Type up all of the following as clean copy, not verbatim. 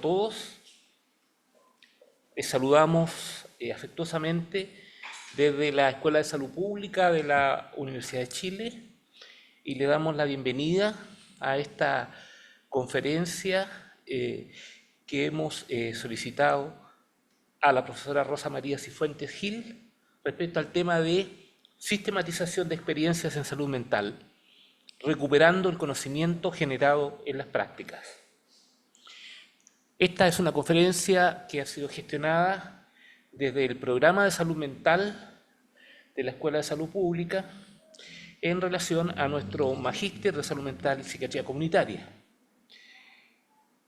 todos. Les saludamos afectuosamente desde la Escuela de Salud Pública de la Universidad de Chile y le damos la bienvenida a esta conferencia que hemos solicitado a la profesora Rosa María Cifuentes Gil respecto al tema de sistematización de experiencias en salud mental, recuperando el conocimiento generado en las prácticas. Esta es una conferencia que ha sido gestionada desde el programa de salud mental de la Escuela de Salud Pública en relación a nuestro magíster de salud mental y psiquiatría comunitaria.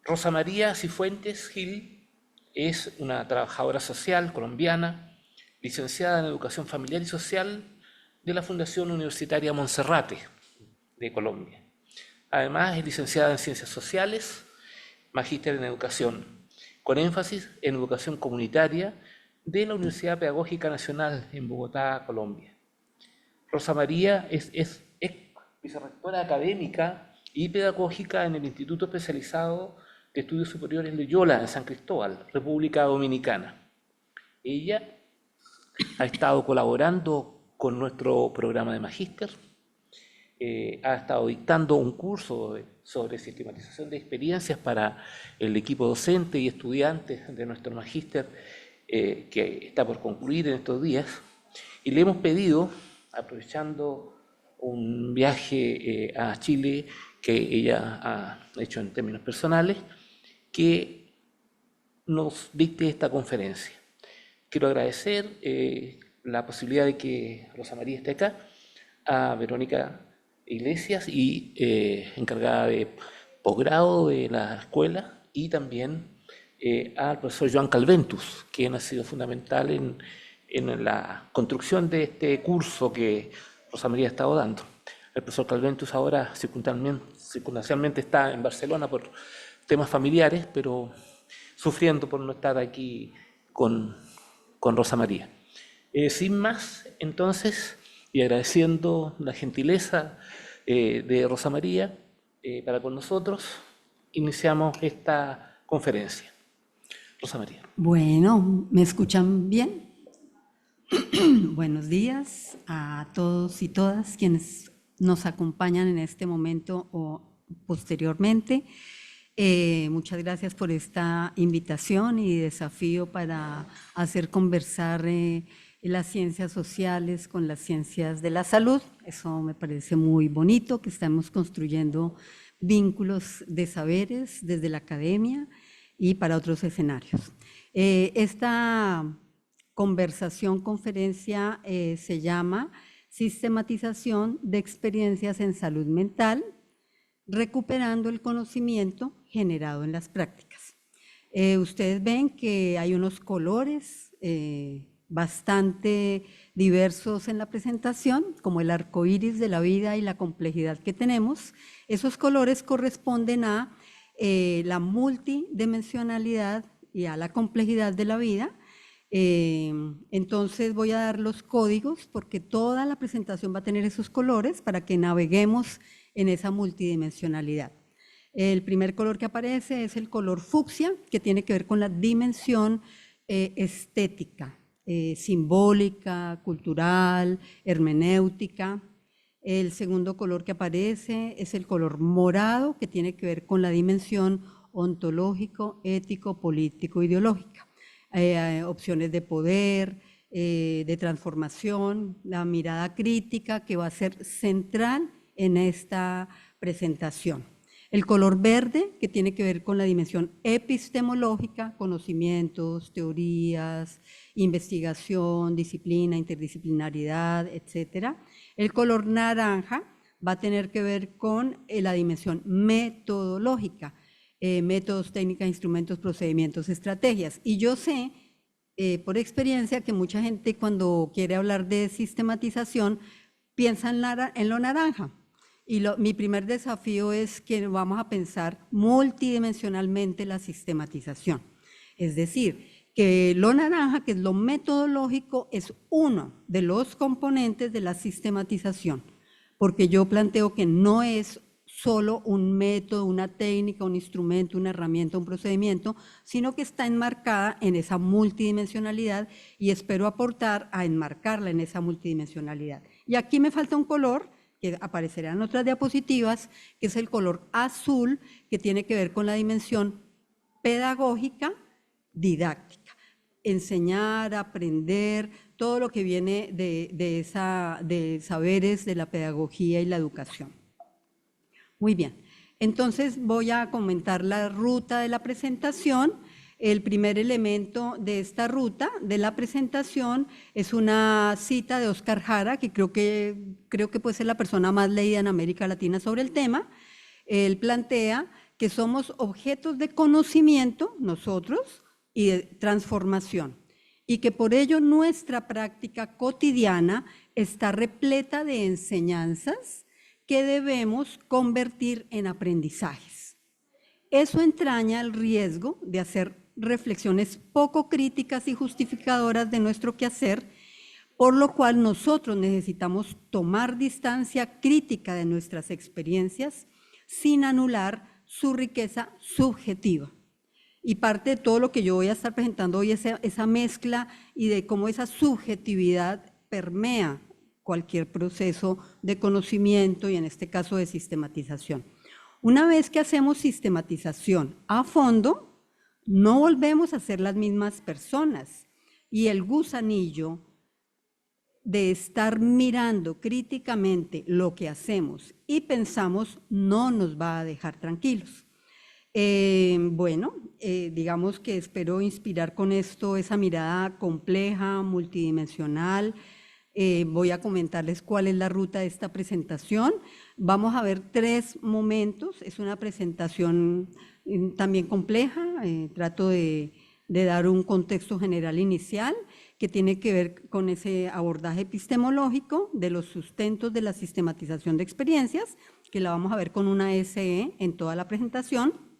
Rosa María Cifuentes Gil es una trabajadora social colombiana, licenciada en Educación Familiar y Social de la Fundación Universitaria Monserrate de Colombia. Además, es licenciada en Ciencias Sociales, magíster en Educación, con énfasis en Educación Comunitaria de la Universidad Pedagógica Nacional en Bogotá, Colombia. Rosa María es vicerrectora académica y pedagógica en el Instituto Especializado de Estudios Superiores Loyola en San Cristóbal, República Dominicana. Ella ha estado colaborando con nuestro programa de magíster, ha estado dictando un curso sobre sistematización de experiencias para el equipo docente y estudiantes de nuestro magíster que está por concluir en estos días, y le hemos pedido, aprovechando un viaje a Chile que ella ha hecho en términos personales, que nos dicte esta conferencia. Quiero agradecer la posibilidad de que Rosa María esté acá, a Verónica Iglesias, y encargada de posgrado de la escuela, y también al profesor Joan Calventus, quien ha sido fundamental en la construcción de este curso que Rosa María ha estado dando. El profesor Calventus ahora circunstancialmente está en Barcelona por temas familiares, pero sufriendo por no estar aquí con Rosa María. Sin más, entonces, y agradeciendo la gentileza de Rosa María para con nosotros, iniciamos esta conferencia. Rosa María. Bueno, ¿me escuchan bien? Buenos días a todos y todas quienes nos acompañan en este momento o posteriormente. Muchas gracias por esta invitación y desafío para hacer conversar las ciencias sociales con las ciencias de la salud. Eso me parece muy bonito, que estamos construyendo vínculos de saberes desde la academia y para otros escenarios. Esta conferencia se llama Sistematización de experiencias en salud mental, recuperando el conocimiento generado en las prácticas. Ustedes ven que hay unos colores bastante diversos en la presentación, como el arco iris de la vida y la complejidad que tenemos. Esos colores corresponden a la multidimensionalidad y a la complejidad de la vida. Entonces voy a dar los códigos porque toda la presentación va a tener esos colores para que naveguemos en esa multidimensionalidad. El primer color que aparece es el color fucsia, que tiene que ver con la dimensión estética, simbólica, cultural, hermenéutica. El segundo color que aparece es el color morado, que tiene que ver con la dimensión ontológico, ético, político, ideológica. Opciones de poder, de transformación, la mirada crítica que va a ser central en esta presentación. El color verde, que tiene que ver con la dimensión epistemológica, conocimientos, teorías, investigación, disciplina, interdisciplinaridad, etc. El color naranja va a tener que ver con la dimensión metodológica, métodos, técnicas, instrumentos, procedimientos, estrategias. Y yo sé, por experiencia, que mucha gente cuando quiere hablar de sistematización piensa en lo naranja. Y mi primer desafío es que vamos a pensar multidimensionalmente la sistematización. Es decir, que lo naranja, que es lo metodológico, es uno de los componentes de la sistematización, porque yo planteo que no es solo un método, una técnica, un instrumento, una herramienta, un procedimiento, sino que está enmarcada en esa multidimensionalidad y espero aportar a enmarcarla en esa multidimensionalidad. Y aquí me falta un color que aparecerá en otras diapositivas, que es el color azul, que tiene que ver con la dimensión pedagógica, didáctica. Enseñar, aprender, todo lo que viene de saberes de la pedagogía y la educación. Muy bien, entonces voy a comentar la ruta de la presentación. El primer elemento de esta ruta de la presentación es una cita de Oscar Jara, que creo que puede ser la persona más leída en América Latina sobre el tema. Él plantea que somos objetos de conocimiento, nosotros, y de transformación, y que por ello nuestra práctica cotidiana está repleta de enseñanzas que debemos convertir en aprendizajes. Eso entraña el riesgo de hacer reflexiones poco críticas y justificadoras de nuestro quehacer, por lo cual nosotros necesitamos tomar distancia crítica de nuestras experiencias sin anular su riqueza subjetiva. Y parte de todo lo que yo voy a estar presentando hoy es esa mezcla y de cómo esa subjetividad permea cualquier proceso de conocimiento y en este caso de sistematización. Una vez que hacemos sistematización a fondo, no volvemos a ser las mismas personas y el gusanillo de estar mirando críticamente lo que hacemos y pensamos no nos va a dejar tranquilos. Digamos que espero inspirar con esto esa mirada compleja, multidimensional. Voy a comentarles cuál es la ruta de esta presentación. Vamos a ver 3 momentos. Es una presentación también compleja. Trato de dar un contexto general inicial que tiene que ver con ese abordaje epistemológico de los sustentos de la sistematización de experiencias, que la vamos a ver con una SE en toda la presentación.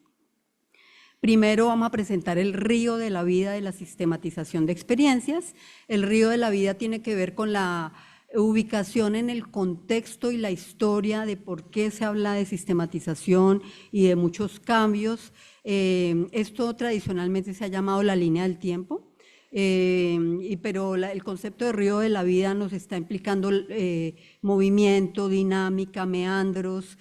Primero vamos a presentar el río de la vida de la sistematización de experiencias. El río de la vida tiene que ver con la ubicación en el contexto y la historia de por qué se habla de sistematización y de muchos cambios. Esto tradicionalmente se ha llamado la línea del tiempo. Pero el concepto de río de la vida nos está implicando movimiento, dinámica, meandros,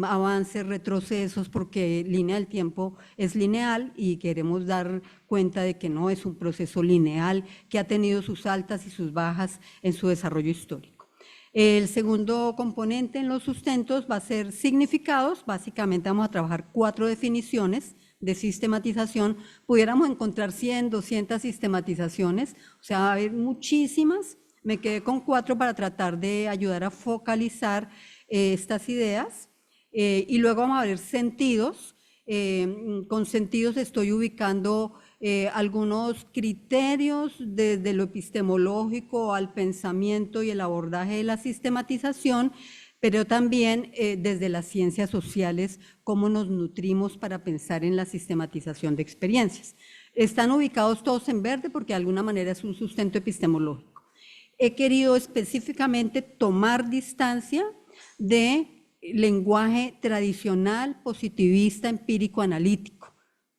avances, retrocesos, porque línea del tiempo es lineal y queremos dar cuenta de que no es un proceso lineal que ha tenido sus altas y sus bajas en su desarrollo histórico. El segundo componente en los sustentos va a ser significados. Básicamente vamos a trabajar 4 definiciones de sistematización. Pudiéramos encontrar 100, 200 sistematizaciones, o sea, va a haber muchísimas. Me quedé con 4 para tratar de ayudar a focalizar estas ideas. Y luego vamos a ver sentidos. Con sentidos estoy ubicando algunos criterios desde lo epistemológico al pensamiento y el abordaje de la sistematización, pero también desde las ciencias sociales, cómo nos nutrimos para pensar en la sistematización de experiencias. Están ubicados todos en verde porque de alguna manera es un sustento epistemológico. He querido específicamente tomar distancia de lenguaje tradicional, positivista, empírico, analítico.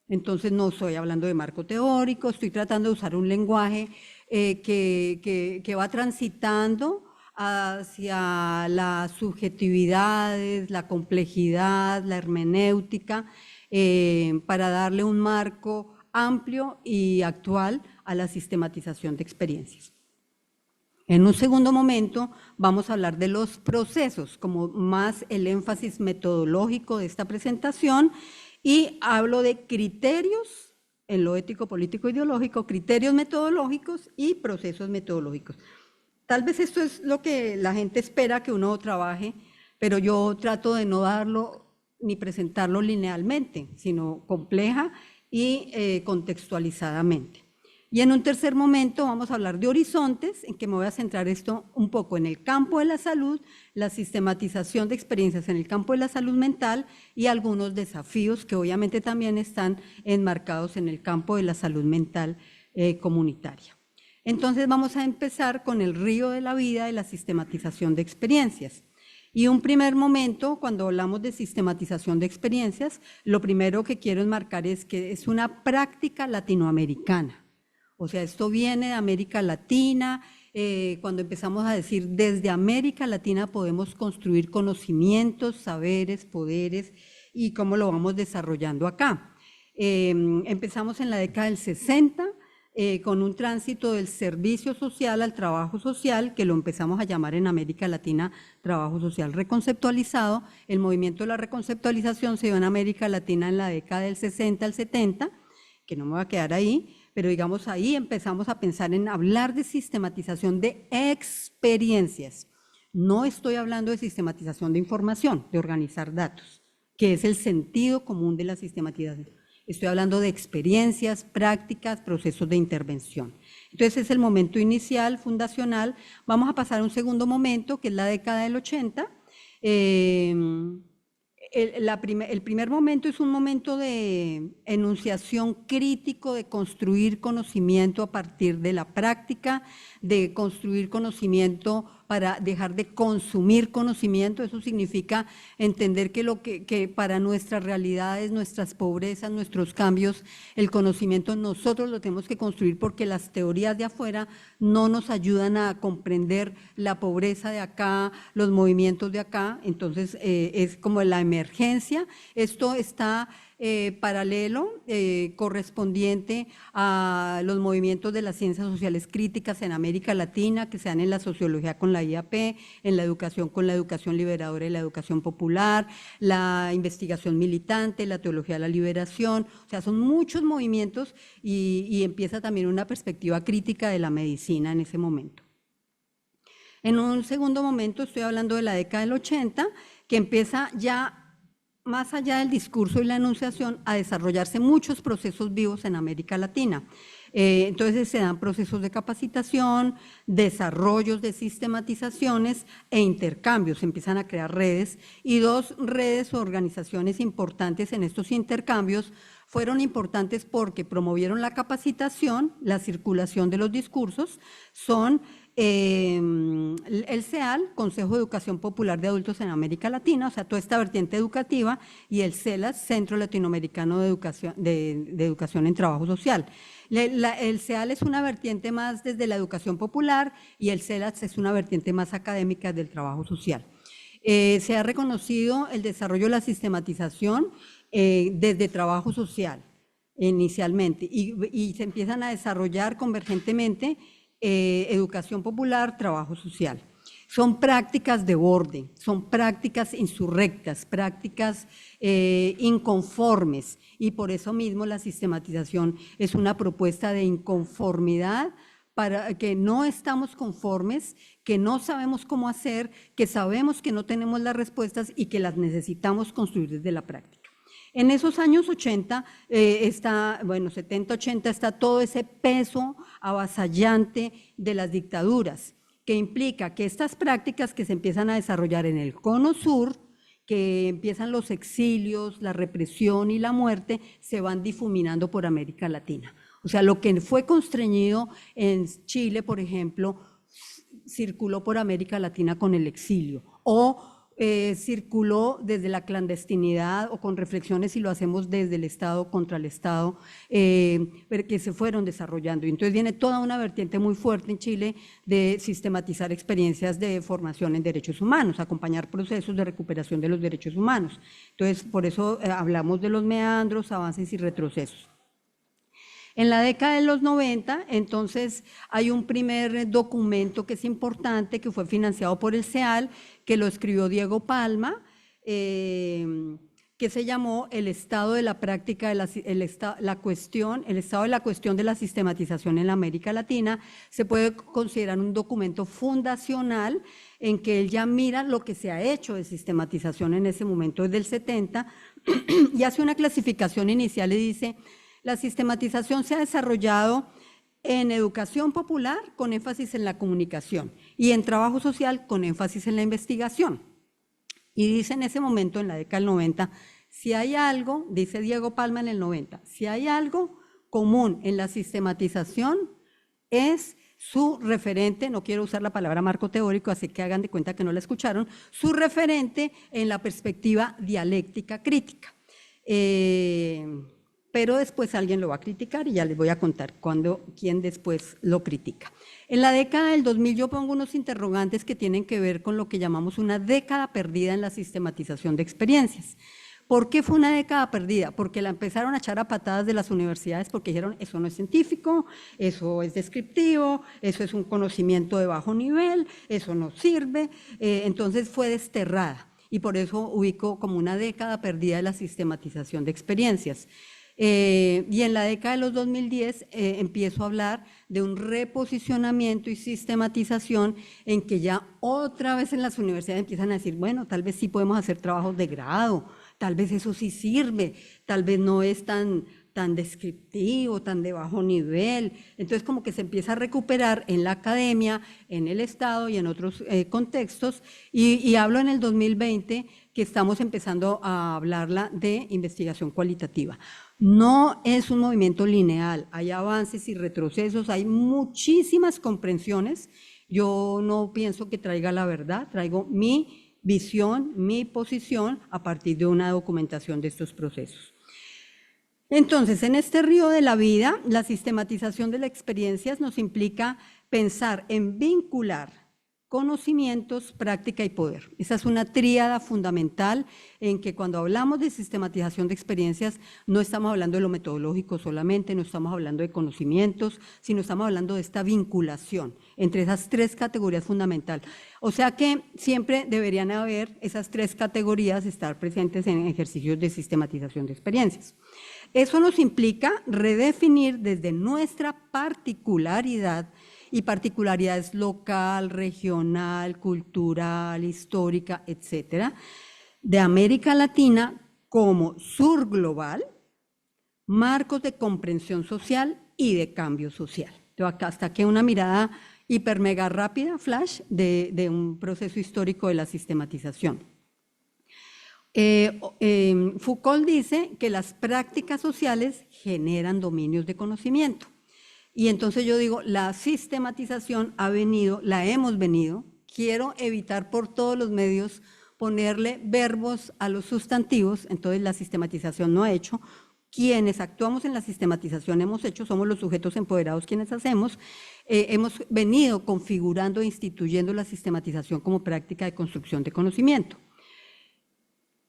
Entonces no estoy hablando de marco teórico, estoy tratando de usar un lenguaje que va transitando hacia las subjetividades, la complejidad, la hermenéutica, para darle un marco amplio y actual a la sistematización de experiencias. En un segundo momento vamos a hablar de los procesos, como más el énfasis metodológico de esta presentación, y hablo de criterios en lo ético, político, ideológico, criterios metodológicos y procesos metodológicos. Tal vez esto es lo que la gente espera que uno trabaje, pero yo trato de no darlo ni presentarlo linealmente, sino compleja y contextualizadamente. Y en un tercer momento vamos a hablar de horizontes, en que me voy a centrar esto un poco en el campo de la salud, la sistematización de experiencias en el campo de la salud mental y algunos desafíos que obviamente también están enmarcados en el campo de la salud mental comunitaria. Entonces vamos a empezar con el río de la vida de la sistematización de experiencias. Y un primer momento, cuando hablamos de sistematización de experiencias, lo primero que quiero enmarcar es que es una práctica latinoamericana. O sea, esto viene de América Latina. Cuando empezamos a decir desde América Latina podemos construir conocimientos, saberes, poderes y cómo lo vamos desarrollando acá. Empezamos en la década del 60 con un tránsito del servicio social al trabajo social, que lo empezamos a llamar en América Latina trabajo social reconceptualizado. El movimiento de la reconceptualización se dio en América Latina en la década del 60 al 70, que no me va a quedar ahí, pero digamos ahí empezamos a pensar en hablar de sistematización de experiencias. No estoy hablando de sistematización de información, de organizar datos, que es el sentido común de la sistematización. Estoy hablando de experiencias, prácticas, procesos de intervención. Entonces es el momento inicial, fundacional. Vamos a pasar a un segundo momento, que es la década del 80. El primer momento es un momento de enunciación crítico, de construir conocimiento a partir de la práctica, de construir conocimiento para dejar de consumir conocimiento. Eso significa entender que para nuestras realidades, nuestras pobrezas, nuestros cambios, el conocimiento nosotros lo tenemos que construir, porque las teorías de afuera no nos ayudan a comprender la pobreza de acá, los movimientos de acá. Entonces es como la emergencia. Esto está paralelo, correspondiente a los movimientos de las ciencias sociales críticas en América Latina, que se dan en la sociología con la IAP, en la educación con la educación liberadora y la educación popular, la investigación militante, la teología de la liberación. O sea, son muchos movimientos y empieza también una perspectiva crítica de la medicina en ese momento. En un segundo momento estoy hablando de la década del 80, que empieza ya más allá del discurso y la enunciación, a desarrollarse muchos procesos vivos en América Latina. Entonces se dan procesos de capacitación, desarrollos de sistematizaciones e intercambios. Se empiezan a crear redes, y dos redes o organizaciones importantes en estos intercambios fueron importantes porque promovieron la capacitación, la circulación de los discursos. Son el CEAL, Consejo de Educación Popular de Adultos en América Latina, o sea, toda esta vertiente educativa, y el CELAS, Centro Latinoamericano de Educación en Trabajo Social. El CEAL es una vertiente más desde la educación popular, y el CELAS es una vertiente más académica del trabajo social. Se ha reconocido el desarrollo de la sistematización desde trabajo social inicialmente, y se empiezan a desarrollar convergentemente educación popular, trabajo social. Son prácticas de borde, son prácticas insurrectas, prácticas inconformes, y por eso mismo la sistematización es una propuesta de inconformidad, para que no estamos conformes, que no sabemos cómo hacer, que sabemos que no tenemos las respuestas y que las necesitamos construir desde la práctica. En esos años 80, 70, 80, está todo ese peso avasallante de las dictaduras, que implica que estas prácticas que se empiezan a desarrollar en el Cono Sur, que empiezan los exilios, la represión y la muerte, se van difuminando por América Latina. O sea, lo que fue constreñido en Chile, por ejemplo, circuló por América Latina con el exilio, o circuló desde la clandestinidad, o con reflexiones si lo hacemos desde el Estado contra el Estado, que se fueron desarrollando. Y entonces viene toda una vertiente muy fuerte en Chile de sistematizar experiencias de formación en derechos humanos, acompañar procesos de recuperación de los derechos humanos. Entonces, por eso hablamos de los meandros, avances y retrocesos. En la década de los 90, entonces, hay un primer documento que es importante, que fue financiado por el CEAL, que lo escribió Diego Palma, que se llamó El estado de la práctica, el estado de la cuestión de la sistematización en la América Latina. Se puede considerar un documento fundacional en que él ya mira lo que se ha hecho de sistematización en ese momento, desde el 70, y hace una clasificación inicial y dice: la sistematización se ha desarrollado en educación popular con énfasis en la comunicación, y en trabajo social con énfasis en la investigación. Y dice en ese momento, en la década del 90, si hay algo, dice Diego Palma en el 90, si hay algo común en la sistematización es su referente, no quiero usar la palabra marco teórico, así que hagan de cuenta que no la escucharon, su referente en la perspectiva dialéctica crítica. Pero después alguien lo va a criticar y ya les voy a contar quién después lo critica. En la década del 2000 yo pongo unos interrogantes que tienen que ver con lo que llamamos una década perdida en la sistematización de experiencias. ¿Por qué fue una década perdida? Porque la empezaron a echar a patadas de las universidades porque dijeron, eso no es científico, eso es descriptivo, eso es un conocimiento de bajo nivel, eso no sirve, entonces fue desterrada y por eso ubico como una década perdida de la sistematización de experiencias. Y en la década de los 2010 empiezo a hablar de un reposicionamiento y sistematización en que ya otra vez en las universidades empiezan a decir, bueno, tal vez sí podemos hacer trabajos de grado, tal vez eso sí sirve, tal vez no es tan descriptivo, tan de bajo nivel. Entonces como que se empieza a recuperar en la academia, en el Estado y en otros contextos. Y hablo en el 2020 que estamos empezando a hablarla de investigación cualitativa. No es un movimiento lineal, hay avances y retrocesos, hay muchísimas comprensiones. Yo no pienso que traiga la verdad, traigo mi visión, mi posición a partir de una documentación de estos procesos. Entonces, en este río de la vida, la sistematización de las experiencias nos implica pensar en vincular conocimientos, práctica y poder. Esa es una tríada fundamental en que cuando hablamos de sistematización de experiencias no estamos hablando de lo metodológico solamente, no estamos hablando de conocimientos, sino estamos hablando de esta vinculación entre esas tres categorías fundamentales. O sea que siempre deberían haber esas tres categorías estar presentes en ejercicios de sistematización de experiencias. Eso nos implica redefinir desde nuestra particularidad y particularidades local, regional, cultural, histórica, etcétera, de América Latina como sur global, marcos de comprensión social y de cambio social. Entonces, acá hasta aquí una mirada hiper mega rápida, flash, de un proceso histórico de la sistematización. Foucault dice que las prácticas sociales generan dominios de conocimiento. Y entonces yo digo, la sistematización la hemos venido, quiero evitar por todos los medios ponerle verbos a los sustantivos, entonces la sistematización no ha hecho. Quienes actuamos en la sistematización hemos hecho, somos los sujetos empoderados quienes hacemos, hemos venido configurando e instituyendo la sistematización como práctica de construcción de conocimiento.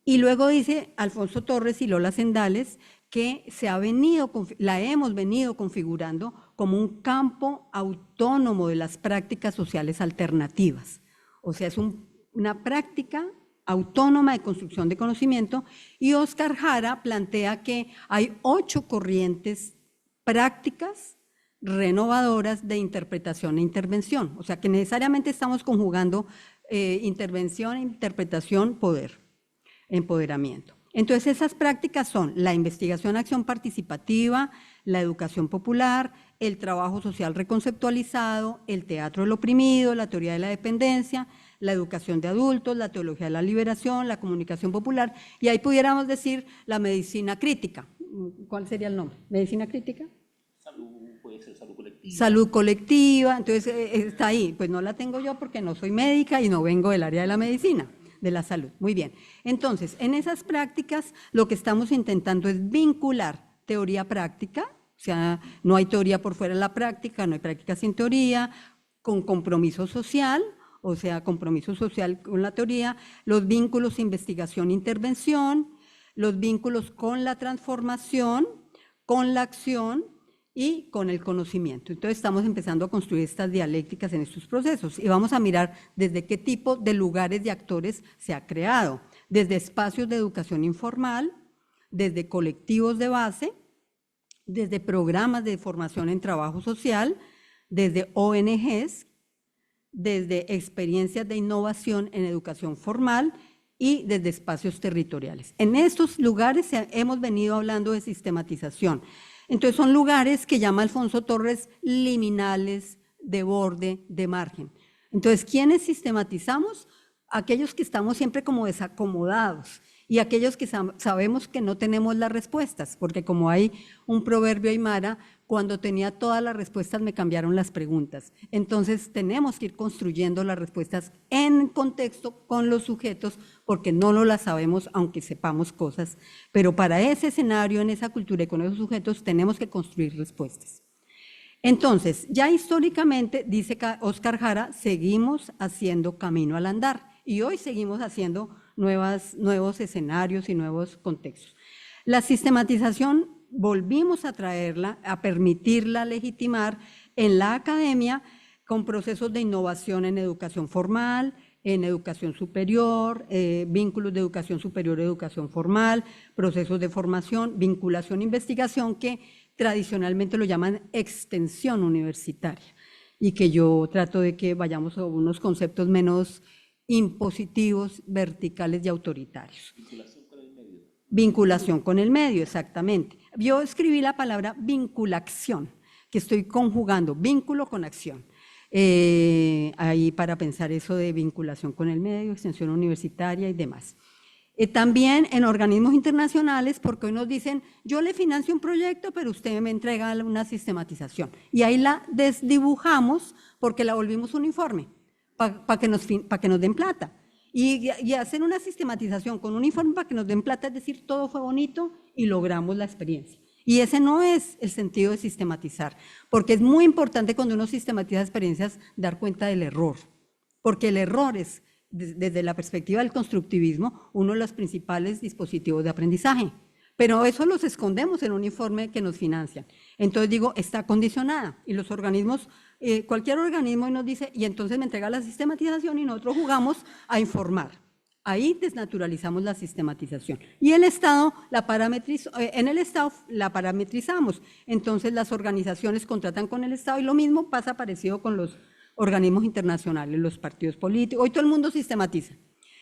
Y luego dice Alfonso Torres y Lola Sendales que la hemos venido configurando como un campo autónomo de las prácticas sociales alternativas. O sea, es una práctica autónoma de construcción de conocimiento, y Óscar Jara plantea que hay 8 corrientes prácticas renovadoras de interpretación e intervención. O sea, que necesariamente estamos conjugando intervención, interpretación, poder, empoderamiento. Entonces, esas prácticas son la investigación, acción participativa, la educación popular, el trabajo social reconceptualizado, el teatro del oprimido, la teoría de la dependencia, la educación de adultos, la teología de la liberación, la comunicación popular, y ahí pudiéramos decir la medicina crítica. ¿Cuál sería el nombre? ¿Medicina crítica? Salud, puede ser salud colectiva. Salud colectiva, entonces está ahí. Pues no la tengo yo porque no soy médica y no vengo del área de la medicina, de la salud. Muy bien. Entonces, en esas prácticas lo que estamos intentando es vincular teoría práctica, o sea, no hay teoría por fuera de la práctica, no hay práctica sin teoría, con compromiso social, o sea, compromiso social con la teoría, los vínculos investigación-intervención, los vínculos con la transformación, con la acción y con el conocimiento. Entonces estamos empezando a construir estas dialécticas en estos procesos y vamos a mirar desde qué tipo de lugares y actores se ha creado, desde espacios de educación informal, desde colectivos de base, desde programas de formación en trabajo social, desde ONGs, desde experiencias de innovación en educación formal y desde espacios territoriales. En estos lugares hemos venido hablando de sistematización. Entonces son lugares que llama Alfonso Torres liminales, de borde, de margen. Entonces, ¿quiénes sistematizamos? Aquellos que estamos siempre como desacomodados y aquellos que sabemos que no tenemos las respuestas, porque como hay un proverbio aymara, cuando tenía todas las respuestas me cambiaron las preguntas. Entonces tenemos que ir construyendo las respuestas en contexto con los sujetos, porque no lo las sabemos aunque sepamos cosas, pero para ese escenario, en esa cultura y con esos sujetos tenemos que construir respuestas. Entonces, ya históricamente, dice Óscar Jara, seguimos haciendo camino al andar y hoy seguimos haciendo nuevos escenarios y nuevos contextos. La sistematización volvimos a traerla, a permitirla legitimar en la academia con procesos de innovación en educación formal, en educación superior, vínculos de educación superior, educación formal, procesos de formación, vinculación, investigación, que tradicionalmente lo llaman extensión universitaria, y que yo trato de que vayamos a unos conceptos menos impositivos, verticales y autoritarios. Vinculación con el medio. Vinculación con el medio, exactamente. Yo escribí la palabra vinculación, que estoy conjugando vínculo con acción. Ahí para pensar eso de vinculación con el medio, extensión universitaria y demás. También en organismos internacionales, porque hoy nos dicen, yo le financio un proyecto, pero usted me entrega una sistematización. Y ahí la desdibujamos porque la volvimos uniforme, para que nos den plata. Y hacer una sistematización con un informe para que nos den plata, es decir, todo fue bonito y logramos la experiencia. Y ese no es el sentido de sistematizar, porque es muy importante cuando uno sistematiza experiencias dar cuenta del error, porque el error es, desde la perspectiva del constructivismo, uno de los principales dispositivos de aprendizaje. Pero eso los escondemos en un informe que nos financian. Entonces digo, está condicionada. Y los organismos, cualquier organismo nos dice, y entonces me entrega la sistematización y nosotros jugamos a informar. Ahí desnaturalizamos la sistematización. Y el Estado en el Estado la parametrizamos. Entonces las organizaciones contratan con el Estado y lo mismo pasa parecido con los organismos internacionales, los partidos políticos. Hoy todo el mundo sistematiza.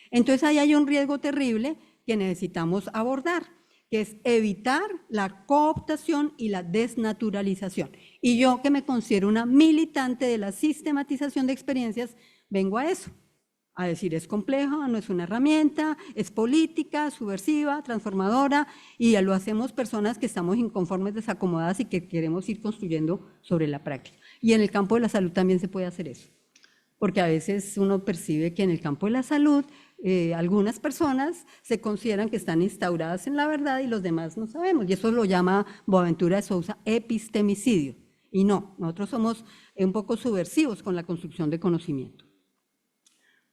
Entonces ahí hay un riesgo terrible que necesitamos abordar, que es evitar la cooptación y la desnaturalización. Y yo, que me considero una militante de la sistematización de experiencias, vengo a eso, a decir, es compleja, no es una herramienta, es política, subversiva, transformadora, y ya lo hacemos personas que estamos inconformes, desacomodadas y que queremos ir construyendo sobre la práctica. Y en el campo de la salud también se puede hacer eso, porque a veces uno percibe que en el campo de la salud algunas personas se consideran que están instauradas en la verdad y los demás no sabemos, y eso lo llama Boaventura de Sousa epistemicidio. Y no, nosotros somos un poco subversivos con la construcción de conocimiento.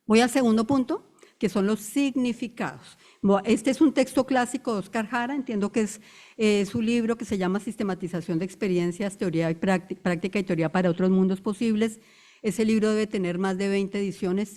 Voy al segundo punto, que son los significados. Este es un texto clásico de Óscar Jara, entiendo que es su libro que se llama Sistematización de Experiencias, Teoría y Práctica y Teoría para otros mundos posibles. Ese libro debe tener más de 20 ediciones,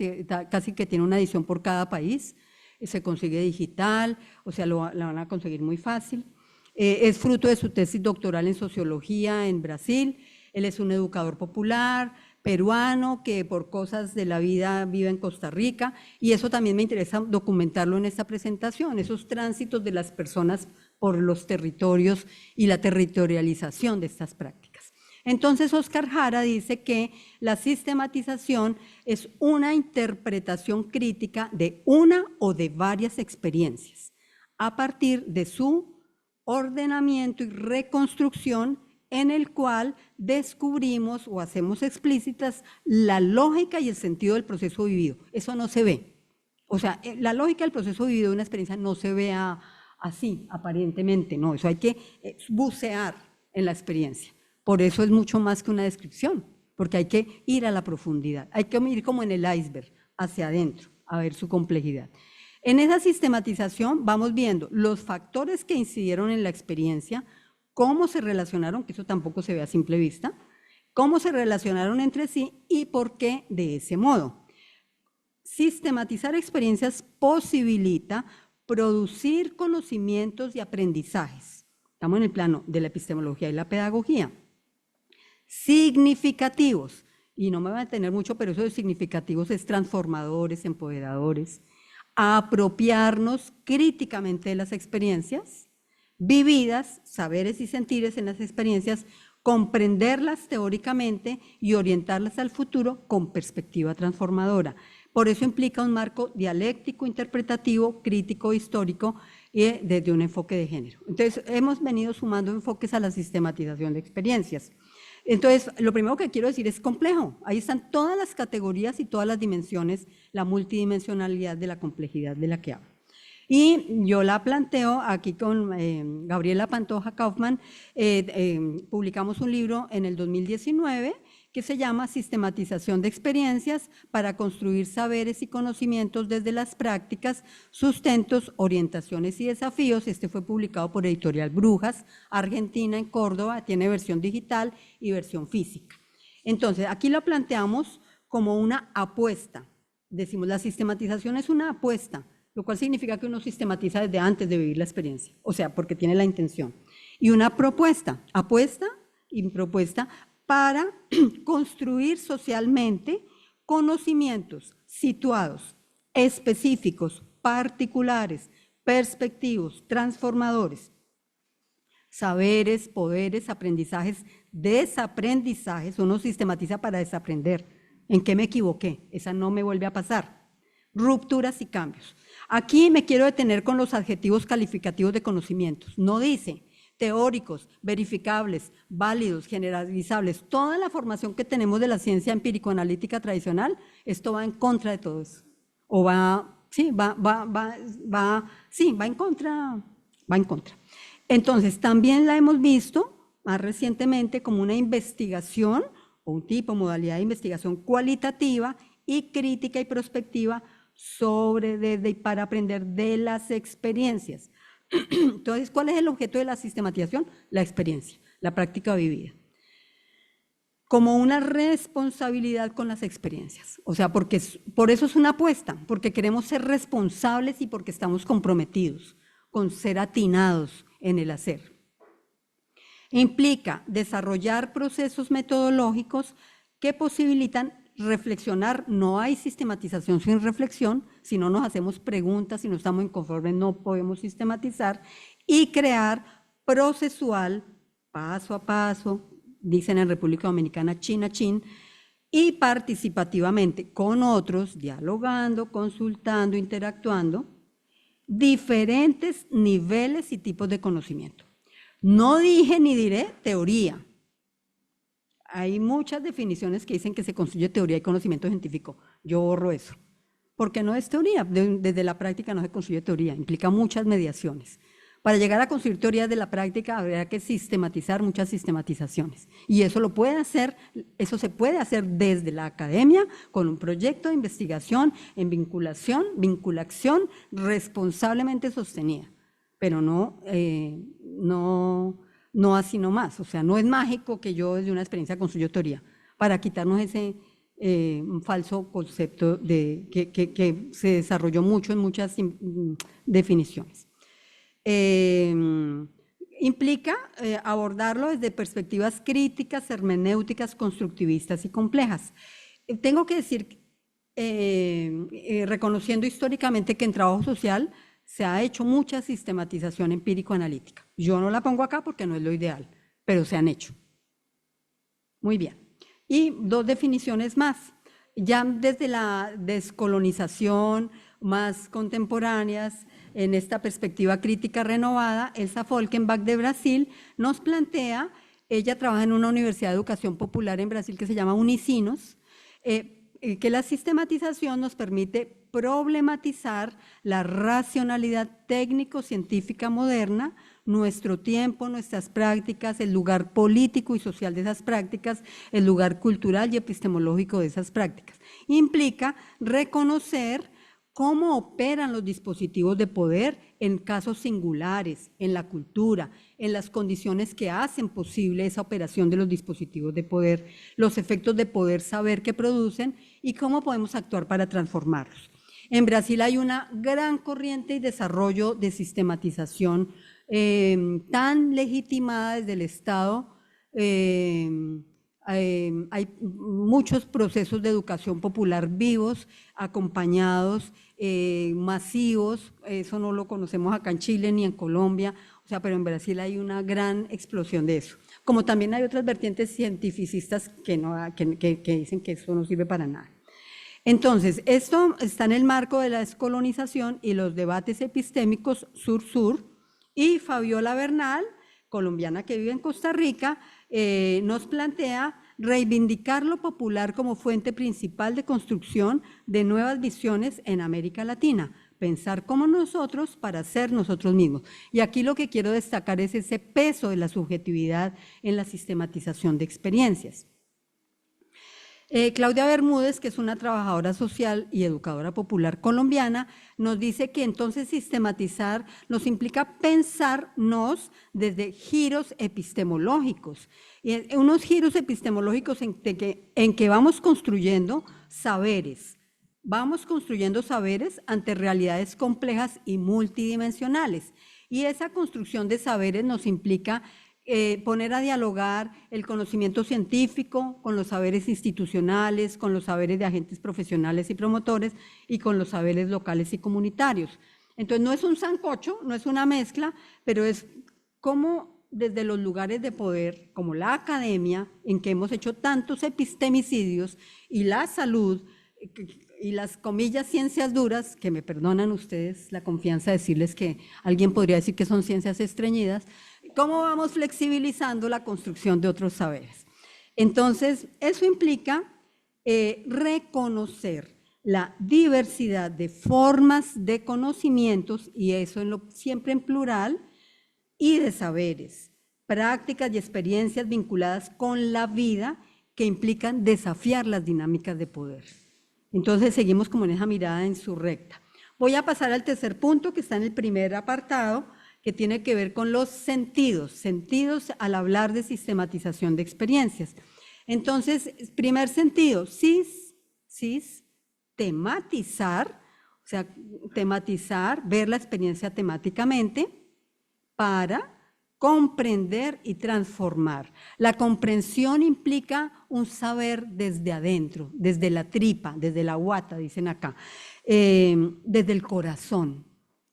casi que tiene una edición por cada país. Se consigue digital, o sea, la van a conseguir muy fácil. Es fruto de su tesis doctoral en sociología en Brasil. Él es un educador popular, peruano, que por cosas de la vida vive en Costa Rica, y eso también me interesa documentarlo en esta presentación, esos tránsitos de las personas por los territorios y la territorialización de estas prácticas. Entonces, Óscar Jara dice que la sistematización es una interpretación crítica de una o de varias experiencias, a partir de su ordenamiento y reconstrucción, en el cual descubrimos o hacemos explícitas la lógica y el sentido del proceso vivido. Eso no se ve. O sea, la lógica del proceso vivido de una experiencia no se ve así, aparentemente, no. Eso hay que bucear en la experiencia. Por eso es mucho más que una descripción, porque hay que ir a la profundidad. Hay que ir como en el iceberg, hacia adentro, a ver su complejidad. En esa sistematización vamos viendo los factores que incidieron en la experiencia, cómo se relacionaron, que eso tampoco se ve a simple vista, cómo se relacionaron entre sí y por qué de ese modo. Sistematizar experiencias posibilita producir conocimientos y aprendizajes. Estamos en el plano de la epistemología y la pedagogía. Significativos, y no me voy a detener mucho, pero eso de significativos es transformadores, empoderadores. Apropiarnos críticamente de las experiencias vividas, saberes y sentires en las experiencias, comprenderlas teóricamente y orientarlas al futuro con perspectiva transformadora. Por eso implica un marco dialéctico, interpretativo, crítico, histórico, desde un enfoque de género. Entonces, hemos venido sumando enfoques a la sistematización de experiencias. Entonces, lo primero que quiero decir es complejo. Ahí están todas las categorías y todas las dimensiones, la multidimensionalidad de la complejidad de la que hablo. Y yo la planteo aquí con Gabriela Pantoja Kaufman. Publicamos un libro en el 2019 que se llama Sistematización de experiencias para construir saberes y conocimientos desde las prácticas, sustentos, orientaciones y desafíos. Este fue publicado por Editorial Brujas, Argentina, en Córdoba. Tiene versión digital y versión física. Entonces, aquí lo planteamos como una apuesta. Decimos, la sistematización es una apuesta, lo cual significa que uno sistematiza desde antes de vivir la experiencia, o sea, porque tiene la intención. Y una propuesta, apuesta y propuesta para construir socialmente conocimientos situados, específicos, particulares, perspectivos, transformadores, saberes, poderes, aprendizajes, desaprendizajes. Uno sistematiza para desaprender. ¿En qué me equivoqué? Esa no me vuelve a pasar. Rupturas y cambios. Aquí me quiero detener con los adjetivos calificativos de conocimientos. No dice teóricos, verificables, válidos, generalizables. Toda la formación que tenemos de la ciencia empírico-analítica tradicional, esto va en contra de todo eso. O va en contra. Entonces, también la hemos visto más recientemente como una investigación o un tipo, modalidad de investigación cualitativa y crítica y prospectiva sobre, desde y para aprender de las experiencias. Entonces, ¿cuál es el objeto de la sistematización? La experiencia, la práctica vivida. Como una responsabilidad con las experiencias. O sea, por eso es una apuesta, porque queremos ser responsables y porque estamos comprometidos con ser atinados en el hacer. Implica desarrollar procesos metodológicos que posibilitan reflexionar. No hay sistematización sin reflexión. Si no nos hacemos preguntas, si no estamos inconformes, no podemos sistematizar. Y crear procesual, paso a paso, dicen en República Dominicana, chin a chin, y participativamente con otros, dialogando, consultando, interactuando, diferentes niveles y tipos de conocimiento. No dije ni diré teoría. Hay muchas definiciones que dicen que se construye teoría y conocimiento científico. Yo borro eso, porque no es teoría. Desde la práctica no se construye teoría, implica muchas mediaciones. Para llegar a construir teorías de la práctica habría que sistematizar muchas sistematizaciones. Y eso se puede hacer desde la academia con un proyecto de investigación en vinculación responsablemente sostenida. Pero no así nomás. O sea, no es mágico que yo desde una experiencia construyo teoría para quitarnos ese falso concepto que se desarrolló mucho en muchas definiciones. Implica abordarlo desde perspectivas críticas, hermenéuticas, constructivistas y complejas. Tengo que decir, reconociendo históricamente que en trabajo social se ha hecho mucha sistematización empírico-analítica. Yo no la pongo acá porque no es lo ideal, pero se han hecho. Muy bien. Y dos definiciones más. Ya desde la descolonización, más contemporáneas, en esta perspectiva crítica renovada, Elsa Folkenbach de Brasil nos plantea, ella trabaja en una universidad de educación popular en Brasil que se llama Unicinos, que la sistematización nos permite problematizar la racionalidad técnico-científica moderna, nuestro tiempo, nuestras prácticas, el lugar político y social de esas prácticas, el lugar cultural y epistemológico de esas prácticas. Implica reconocer cómo operan los dispositivos de poder en casos singulares, en la cultura, en las condiciones que hacen posible esa operación de los dispositivos de poder, los efectos de poder saber que producen y cómo podemos actuar para transformarlos. En Brasil hay una gran corriente y desarrollo de sistematización tan legitimada desde el Estado. Hay muchos procesos de educación popular vivos, acompañados, masivos. Eso no lo conocemos acá en Chile ni en Colombia, o sea, pero en Brasil hay una gran explosión de eso. Como también hay otras vertientes cientificistas que dicen que eso no sirve para nada. Entonces, esto está en el marco de la descolonización y los debates epistémicos sur-sur, y Fabiola Bernal, colombiana que vive en Costa Rica, nos plantea reivindicar lo popular como fuente principal de construcción de nuevas visiones en América Latina, pensar como nosotros para ser nosotros mismos. Y aquí lo que quiero destacar es ese peso de la subjetividad en la sistematización de experiencias. Claudia Bermúdez, que es una trabajadora social y educadora popular colombiana, nos dice que entonces sistematizar nos implica pensarnos desde giros epistemológicos, y unos giros epistemológicos en que vamos construyendo saberes ante realidades complejas y multidimensionales. Y esa construcción de saberes nos implica poner a dialogar el conocimiento científico con los saberes institucionales, con los saberes de agentes profesionales y promotores y con los saberes locales y comunitarios. Entonces no es un sancocho, no es una mezcla, pero es como desde los lugares de poder, como la academia, en que hemos hecho tantos epistemicidios, y la salud, y las comillas ciencias duras, que me perdonan ustedes la confianza de decirles que alguien podría decir que son ciencias estreñidas, cómo vamos flexibilizando la construcción de otros saberes. Entonces, eso implica reconocer la diversidad de formas de conocimientos, y eso siempre en plural, y de saberes, prácticas y experiencias vinculadas con la vida que implican desafiar las dinámicas de poder. Entonces, seguimos como en esa mirada insurrecta. Voy a pasar al tercer punto, que está en el primer apartado, que tiene que ver con los sentidos al hablar de sistematización de experiencias. Entonces, primer sentido, tematizar, o sea, tematizar, ver la experiencia temáticamente para comprender y transformar. La comprensión implica un saber desde adentro, desde la tripa, desde la guata, dicen acá, desde el corazón.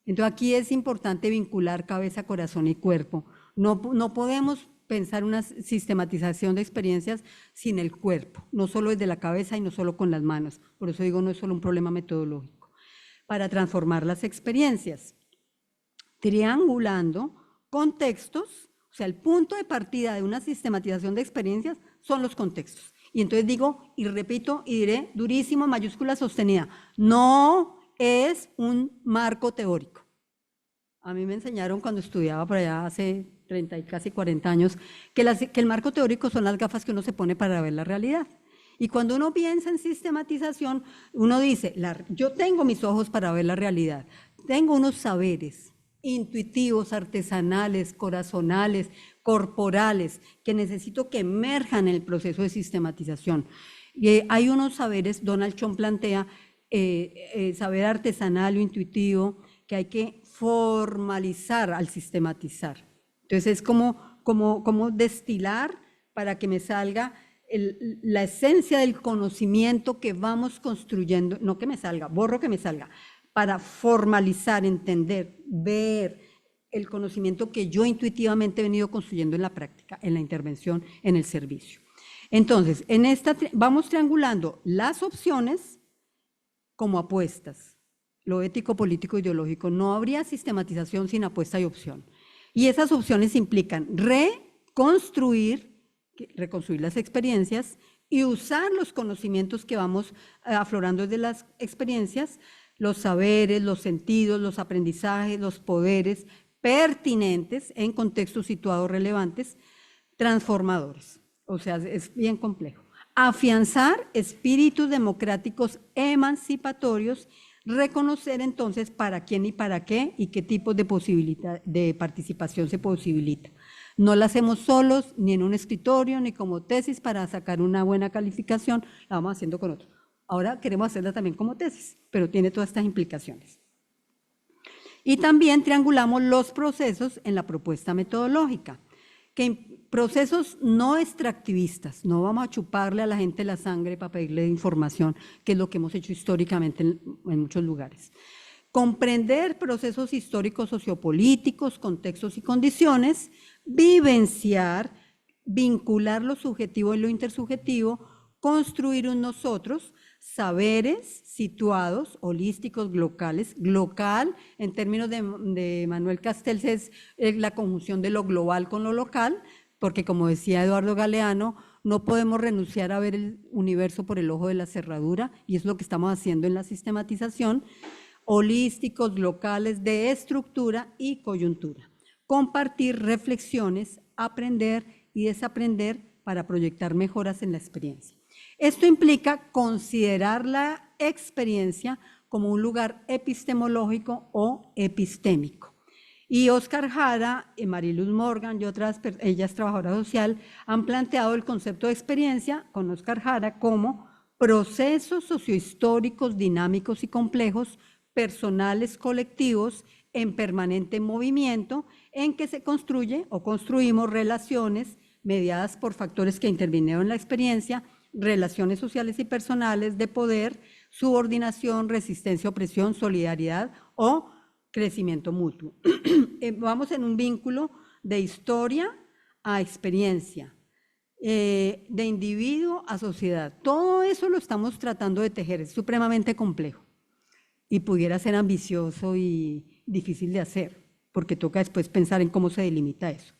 Entonces aquí es importante vincular cabeza, corazón y cuerpo. No podemos pensar una sistematización de experiencias sin el cuerpo, no solo desde la cabeza y no solo con las manos. Por eso digo, no es solo un problema metodológico. Para transformar las experiencias, triangulando contextos, o sea, el punto de partida de una sistematización de experiencias son los contextos. Y entonces digo, y repito, y diré durísimo, mayúscula sostenida, no es un marco teórico. A mí me enseñaron cuando estudiaba por allá hace 30 y casi 40 años que el marco teórico son las gafas que uno se pone para ver la realidad. Y cuando uno piensa en sistematización, uno dice, yo tengo mis ojos para ver la realidad, tengo unos saberes intuitivos, artesanales, corazonales, corporales, que necesito que emerjan en el proceso de sistematización. Y hay unos saberes, Donald Chon plantea, saber artesanal o intuitivo, que hay que formalizar al sistematizar. Entonces es como destilar para que me salga la esencia del conocimiento que vamos construyendo, no que me salga, borro que me salga, para formalizar, entender, ver el conocimiento que yo intuitivamente he venido construyendo en la práctica, en la intervención, en el servicio. Entonces, vamos triangulando las opciones como apuestas, lo ético, político, ideológico. No habría sistematización sin apuesta y opción. Y esas opciones implican reconstruir las experiencias y usar los conocimientos que vamos aflorando desde las experiencias, los saberes, los sentidos, los aprendizajes, los poderes pertinentes en contextos situados relevantes, transformadores. O sea, es bien complejo. Afianzar espíritus democráticos emancipatorios, reconocer entonces para quién y para qué y qué tipo de participación se posibilita. No la hacemos solos, ni en un escritorio, ni como tesis para sacar una buena calificación, la vamos haciendo con otro. Ahora queremos hacerla también como tesis, pero tiene todas estas implicaciones. Y también triangulamos los procesos en la propuesta metodológica, procesos no extractivistas, no vamos a chuparle a la gente la sangre para pedirle información, que es lo que hemos hecho históricamente en muchos lugares. Comprender procesos históricos sociopolíticos, contextos y condiciones, vivenciar, vincular lo subjetivo y lo intersubjetivo, construir un nosotros, saberes situados, holísticos, locales. Local, en términos de Manuel Castells, es la conjunción de lo global con lo local, porque como decía Eduardo Galeano, no podemos renunciar a ver el universo por el ojo de la cerradura, y es lo que estamos haciendo en la sistematización. Holísticos, locales, de estructura y coyuntura. Compartir reflexiones, aprender y desaprender para proyectar mejoras en la experiencia. Esto implica considerar la experiencia como un lugar epistemológico o epistémico. Y Oscar Jara, Mariluz Morgan y otras, ella es trabajadora social, han planteado el concepto de experiencia con Oscar Jara como procesos sociohistóricos dinámicos y complejos, personales, colectivos, en permanente movimiento, en que se construye o construimos relaciones mediadas por factores que intervinieron en la experiencia, relaciones sociales y personales de poder, subordinación, resistencia, opresión, solidaridad o crecimiento mutuo. Vamos en un vínculo de historia a experiencia, de individuo a sociedad. Todo eso lo estamos tratando de tejer, es supremamente complejo y pudiera ser ambicioso y difícil de hacer, porque toca después pensar en cómo se delimita eso.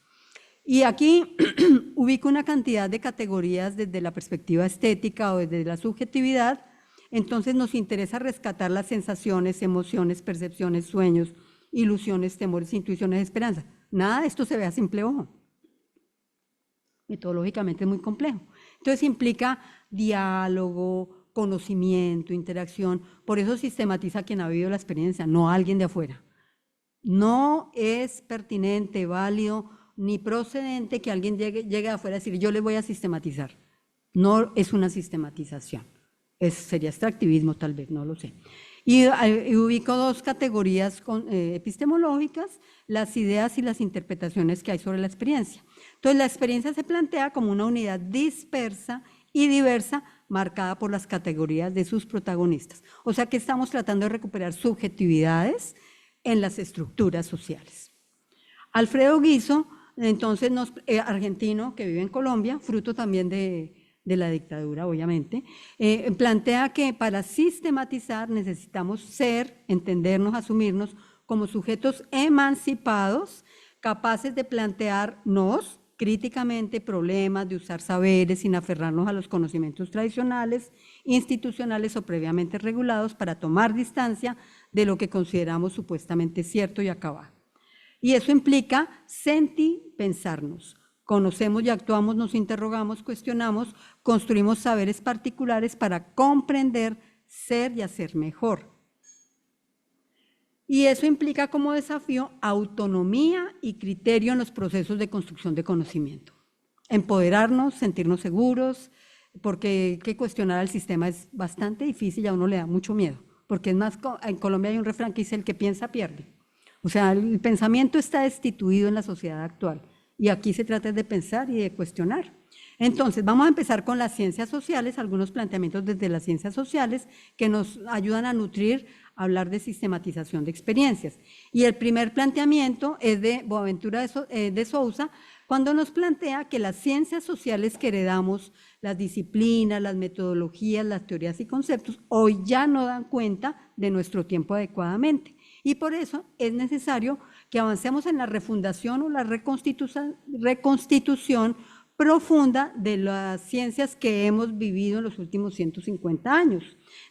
Y aquí ubico una cantidad de categorías desde la perspectiva estética o desde la subjetividad. Entonces nos interesa rescatar las sensaciones, emociones, percepciones, sueños, ilusiones, temores, intuiciones, esperanzas. Nada de esto se ve a simple ojo. Metodológicamente es muy complejo. Entonces implica diálogo, conocimiento, interacción. Por eso sistematiza quien ha vivido la experiencia, no alguien de afuera. No es pertinente, válido, ni procedente que alguien llegue de afuera a decir yo le voy a sistematizar. No es una sistematización. Sería extractivismo tal vez, no lo sé. Y ubico dos categorías epistemológicas, las ideas y las interpretaciones que hay sobre la experiencia. Entonces la experiencia se plantea como una unidad dispersa y diversa marcada por las categorías de sus protagonistas. O sea que estamos tratando de recuperar subjetividades en las estructuras sociales. Alfredo Guizo, entonces argentino que vive en Colombia, fruto también de la dictadura, obviamente, plantea que para sistematizar necesitamos ser, entendernos, asumirnos como sujetos emancipados, capaces de plantearnos críticamente problemas, de usar saberes sin aferrarnos a los conocimientos tradicionales, institucionales o previamente regulados para tomar distancia de lo que consideramos supuestamente cierto y acabado. Y eso implica pensarnos. Conocemos y actuamos, nos interrogamos, cuestionamos, construimos saberes particulares para comprender, ser y hacer mejor. Y eso implica como desafío autonomía y criterio en los procesos de construcción de conocimiento. Empoderarnos, sentirnos seguros, porque que cuestionar al sistema es bastante difícil y a uno le da mucho miedo, porque es más, en Colombia hay un refrán que dice el que piensa pierde. O sea, el pensamiento está destituido en la sociedad actual. Y aquí se trata de pensar y de cuestionar. Entonces, vamos a empezar con las ciencias sociales, algunos planteamientos desde las ciencias sociales que nos ayudan a nutrir, a hablar de sistematización de experiencias. Y el primer planteamiento es de Boaventura de Sousa, cuando nos plantea que las ciencias sociales que heredamos, las disciplinas, las metodologías, las teorías y conceptos, hoy ya no dan cuenta de nuestro tiempo adecuadamente. Y por eso es necesario que avancemos en la refundación o la reconstitución profunda de las ciencias que hemos vivido en los últimos 150 años.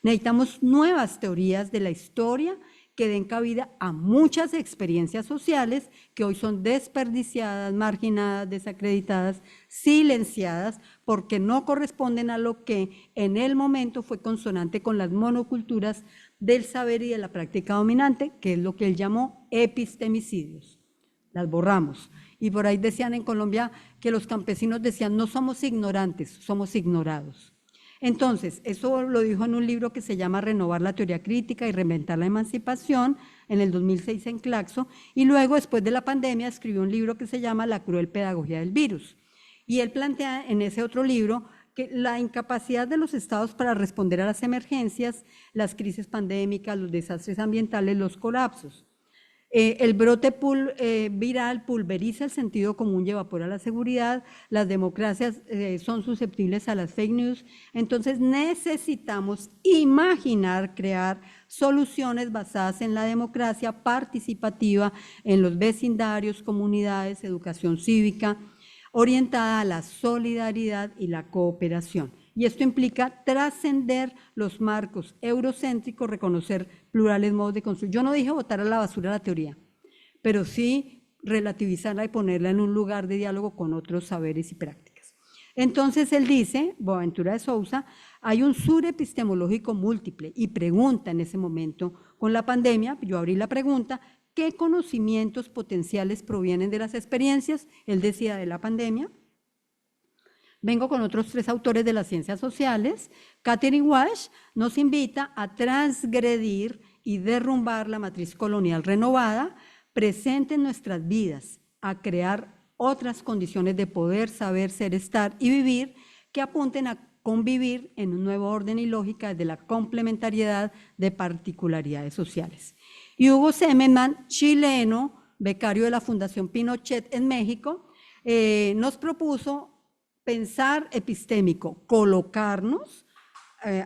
Necesitamos nuevas teorías de la historia que den cabida a muchas experiencias sociales que hoy son desperdiciadas, marginadas, desacreditadas, silenciadas, porque no corresponden a lo que en el momento fue consonante con las monoculturas del saber y de la práctica dominante, que es lo que él llamó epistemicidios. Las borramos. Y por ahí decían en Colombia que los campesinos decían, no somos ignorantes, somos ignorados. Entonces, eso lo dijo en un libro que se llama Renovar la teoría crítica y reinventar la emancipación, en el 2006 en Claxo, y luego, después de la pandemia, escribió un libro que se llama La cruel pedagogía del virus. Y él plantea en ese otro libro que la incapacidad de los estados para responder a las emergencias, las crisis pandémicas, los desastres ambientales, los colapsos. El brote viral pulveriza el sentido común y evapora la seguridad. Las democracias son susceptibles a las fake news. Entonces necesitamos imaginar, crear soluciones basadas en la democracia participativa, en los vecindarios, comunidades, educación cívica, orientada a la solidaridad y la cooperación. Y esto implica trascender los marcos eurocéntricos, reconocer plurales modos de construir. Yo no dije botar a la basura la teoría, pero sí relativizarla y ponerla en un lugar de diálogo con otros saberes y prácticas. Entonces él dice, Boaventura de Sousa, hay un sur epistemológico múltiple y pregunta en ese momento, con la pandemia, yo abrí la pregunta, ¿qué conocimientos potenciales provienen de las experiencias? Él decía de la pandemia. Vengo con otros 3 autores de las ciencias sociales. Katherine Walsh nos invita a transgredir y derrumbar la matriz colonial renovada, presente en nuestras vidas, a crear otras condiciones de poder, saber, ser, estar y vivir que apunten a convivir en un nuevo orden y lógica desde la complementariedad de particularidades sociales. Y Hugo Semelman, chileno, becario de la Fundación Pinochet en México, nos propuso pensar epistémico, colocarnos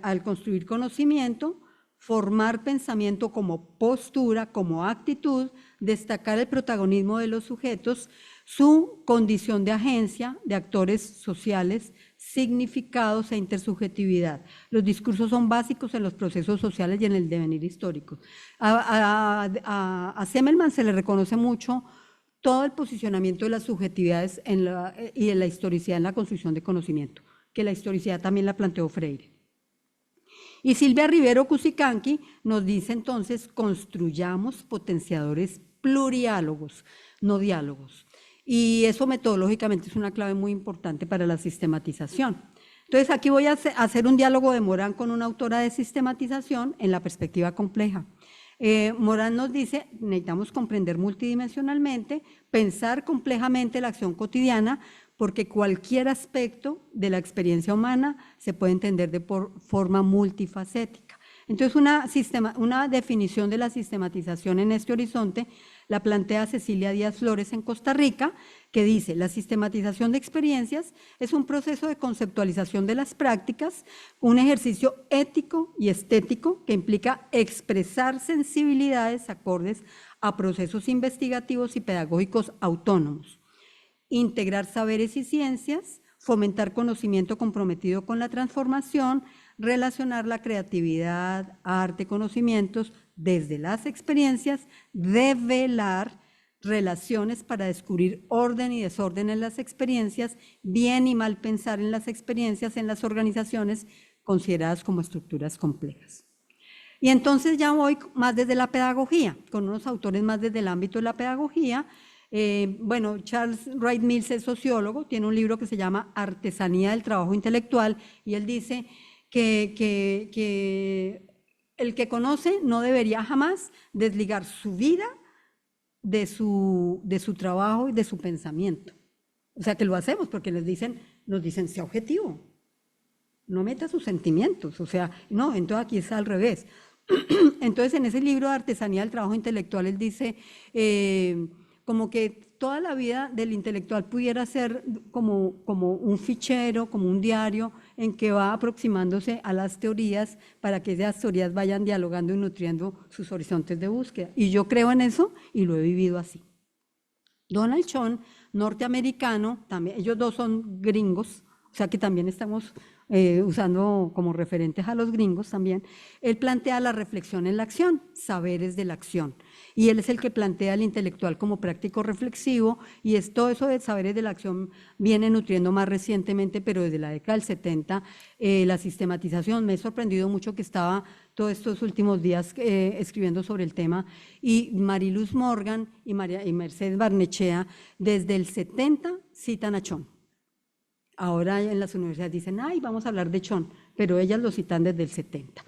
al construir conocimiento, formar pensamiento como postura, como actitud, destacar el protagonismo de los sujetos, su condición de agencia, de actores sociales, significados e intersubjetividad. Los discursos son básicos en los procesos sociales y en el devenir histórico. A Semelman se le reconoce mucho todo el posicionamiento de las subjetividades y de la historicidad en la construcción de conocimiento, que la historicidad también la planteó Freire. Y Silvia Rivero Cusicanqui nos dice entonces, construyamos potenciadores pluriálogos, no diálogos. Y eso metodológicamente es una clave muy importante para la sistematización. Entonces aquí voy a hacer un diálogo de Morán con una autora de sistematización en la perspectiva compleja. Morán nos dice, necesitamos comprender multidimensionalmente, pensar complejamente la acción cotidiana, porque cualquier aspecto de la experiencia humana se puede entender de forma multifacética. Entonces, una definición de la sistematización en este horizonte la plantea Cecilia Díaz Flores en Costa Rica, que dice, la sistematización de experiencias es un proceso de conceptualización de las prácticas, un ejercicio ético y estético que implica expresar sensibilidades acordes a procesos investigativos y pedagógicos autónomos, integrar saberes y ciencias, fomentar conocimiento comprometido con la transformación, relacionar la creatividad, arte, conocimientos desde las experiencias, develar relaciones para descubrir orden y desorden en las experiencias, bien y mal pensar en las experiencias en las organizaciones consideradas como estructuras complejas. Y entonces ya voy más desde la pedagogía, con unos autores más desde el ámbito de la pedagogía. Bueno, Charles Wright Mills es sociólogo, tiene un libro que se llama Artesanía del Trabajo Intelectual, y él dice que el que conoce no debería jamás desligar su vida de su trabajo y de su pensamiento. O sea, que lo hacemos porque nos dicen, sea objetivo, no meta sus sentimientos, o sea, no, entonces aquí es al revés. Entonces, en ese libro de Artesanía del Trabajo Intelectual, él dice como que toda la vida del intelectual pudiera ser como un fichero, como un diario, en que va aproximándose a las teorías para que esas teorías vayan dialogando y nutriendo sus horizontes de búsqueda. Y yo creo en eso y lo he vivido así. Donald Schoen, norteamericano, también, ellos dos son gringos, o sea que también estamos usando como referentes a los gringos también. Él plantea la reflexión en la acción, saberes de la acción. Y él es el que plantea al intelectual como práctico reflexivo, y todo eso de saberes de la acción viene nutriendo más recientemente, pero desde la década del 70, la sistematización. Me he sorprendido mucho que estaba todos estos últimos días escribiendo sobre el tema, y Mariluz Morgan y Mercedes Barnechea desde el 70 citan a Schoen. Ahora en las universidades dicen, ay, vamos a hablar de Schoen, pero ellas lo citan desde el 70.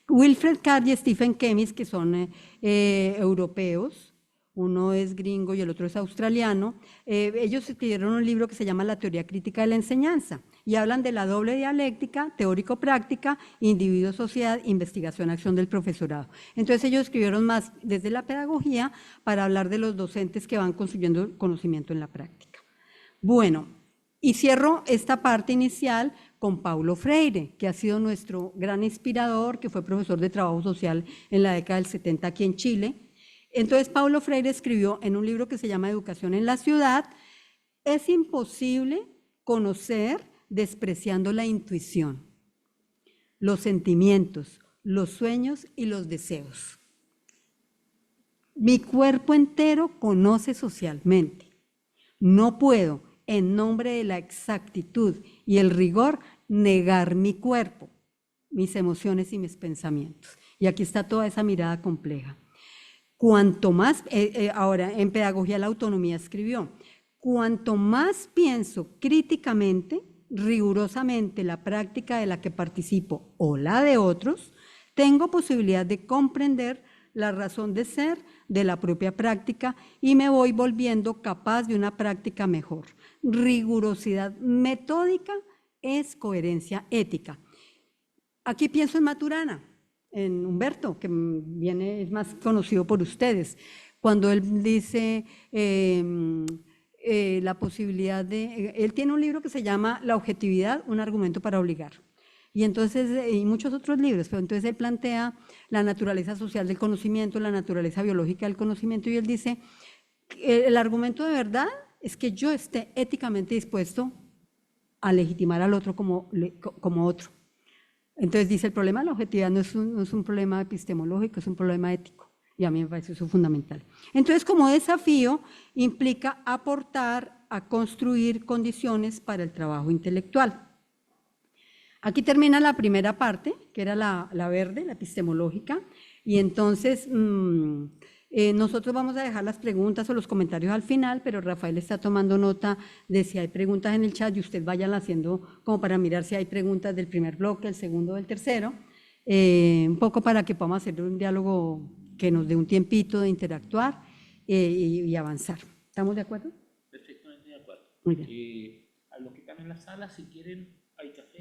Wilfred Carr y Stephen Kemis, que son europeos, uno es gringo y el otro es australiano. Ellos escribieron un libro que se llama La teoría crítica de la enseñanza y hablan de la doble dialéctica, teórico-práctica, individuo-sociedad, investigación-acción del profesorado. Entonces ellos escribieron más desde la pedagogía para hablar de los docentes que van construyendo conocimiento en la práctica. Bueno, y cierro esta parte inicial con Paulo Freire, que ha sido nuestro gran inspirador, que fue profesor de trabajo social en la década del 70 aquí en Chile. Entonces, Paulo Freire escribió en un libro que se llama Educación en la ciudad: es imposible conocer despreciando la intuición, los sentimientos, los sueños y los deseos. Mi cuerpo entero conoce socialmente. No puedo, en nombre de la exactitud y el rigor, negar mi cuerpo, mis emociones y mis pensamientos. Y aquí está toda esa mirada compleja. Cuanto más, ahora en Pedagogía de la Autonomía escribió, cuanto más pienso críticamente, rigurosamente la práctica de la que participo o la de otros, tengo posibilidad de comprender la razón de ser de la propia práctica y me voy volviendo capaz de una práctica mejor. Rigurosidad metódica es coherencia ética. Aquí pienso en Maturana, en Humberto, que es más conocido por ustedes, cuando él dice la posibilidad de... Él tiene un libro que se llama La objetividad, un argumento para obligar. Y entonces, y muchos otros libros, pero entonces él plantea la naturaleza social del conocimiento, la naturaleza biológica del conocimiento, y él dice, el argumento de verdad es que yo esté éticamente dispuesto a legitimar al otro como otro. Entonces dice, el problema de la objetividad no es un problema epistemológico, es un problema ético. Y a mí me parece eso fundamental. Entonces, como desafío, implica aportar a construir condiciones para el trabajo intelectual. Aquí termina la primera parte, que era la verde, la epistemológica, y entonces nosotros vamos a dejar las preguntas o los comentarios al final, pero Rafael está tomando nota de si hay preguntas en el chat y usted vayan haciendo como para mirar si hay preguntas del primer bloque, el segundo, del tercero, un poco para que podamos hacer un diálogo que nos dé un tiempito de interactuar y avanzar. ¿Estamos de acuerdo? Perfectamente de acuerdo. Muy bien. A los que están en la sala, si quieren, hay café.